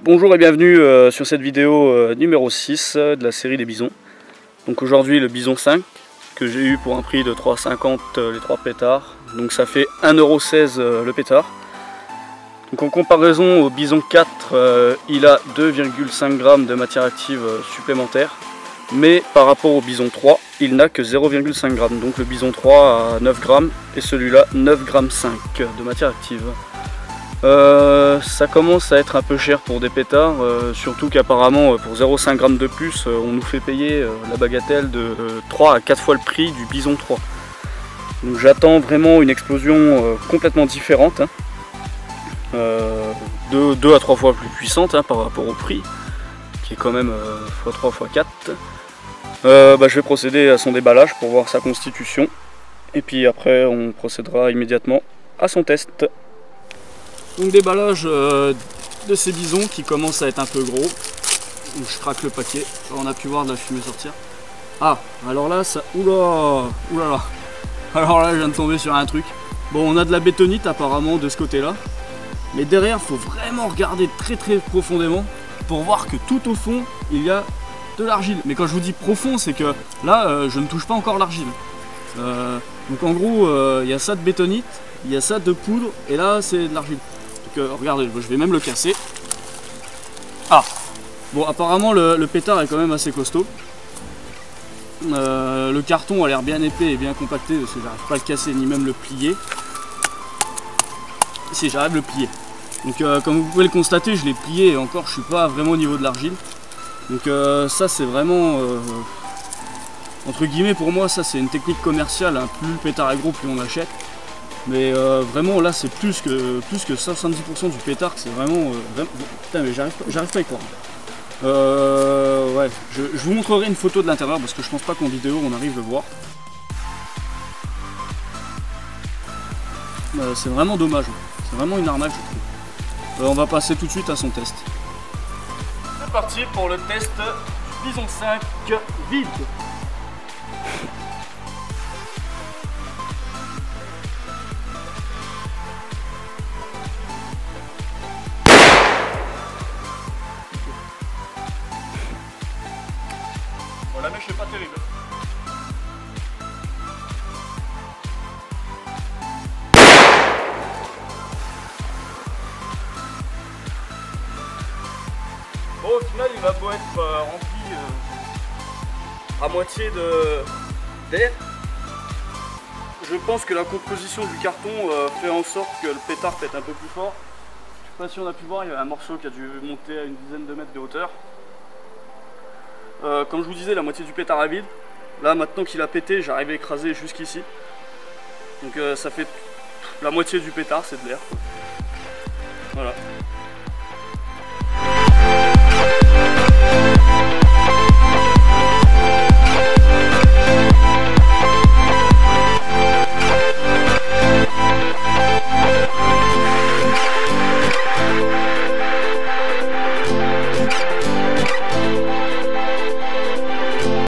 Bonjour et bienvenue sur cette vidéo numéro 6 de la série des bisons. Donc aujourd'hui le bison 5 que j'ai eu pour un prix de 3,50 les 3 pétards. Donc ça fait 1,16 € le pétard. Donc en comparaison au bison 4, il a 2,5 g de matière active supplémentaire. Mais par rapport au bison 3, il n'a que 0,5 g. Donc le bison 3 a 9 g et celui-là 9,5 g de matière active. Ça commence à être un peu cher pour des pétards, surtout qu'apparemment pour 0,5 g de plus, on nous fait payer la bagatelle de 3 à 4 fois le prix du bison 3. Donc j'attends vraiment une explosion complètement différente, hein. 2 à 3 fois plus puissante par rapport au prix, qui est quand même x3 x4. Je vais procéder à son déballage pour voir sa constitution, et puis après on procédera immédiatement à son test. Donc déballage de ces bisons qui commencent à être un peu gros. Donc je craque le paquet. On a pu voir de la fumée sortir. Ah, alors là ça... Oula, oulala. Alors là je viens de tomber sur un truc. Bon, on a de la bétonite apparemment de ce côté là. Mais derrière il faut vraiment regarder très profondément pour voir que tout au fond il y a de l'argile. Mais quand je vous dis profond, c'est que là je ne touche pas encore l'argile. Donc en gros il y a ça de bétonite, il y a ça de poudre et là c'est de l'argile. Regardez, je vais même le casser. Ah, bon, apparemment le pétard est quand même assez costaud. Le carton a l'air bien épais et bien compacté parce que j'arrive pas à le casser ni même le plier. Si, j'arrive à le plier. Donc comme vous pouvez le constater, je l'ai plié et encore je suis pas vraiment au niveau de l'argile. Donc ça c'est vraiment entre guillemets pour moi ça c'est une technique commerciale, hein. Plus le pétard est gros plus on achète. Mais vraiment là c'est plus que 70% du pétard, c'est vraiment, putain mais j'arrive pas à y croire. Ouais, je vous montrerai une photo de l'intérieur parce que je pense pas qu'en vidéo on arrive à le voir. C'est vraiment dommage, c'est vraiment une arnaque je trouve. On va passer tout de suite à son test. C'est parti pour le test du bison 5 vide. La mèche n'est pas terrible. Bon, au final, il va beau être rempli à moitié d'air. Je pense que la composition du carton fait en sorte que le pétard pète un peu plus fort. Je ne sais pas si on a pu voir, il y a un morceau qui a dû monter à une dizaine de mètres de hauteur. Comme je vous disais, la moitié du pétard est vide. Là maintenant qu'il a pété, j'arrive à écraser jusqu'ici. Donc ça fait la moitié du pétard, c'est de l'air. Voilà.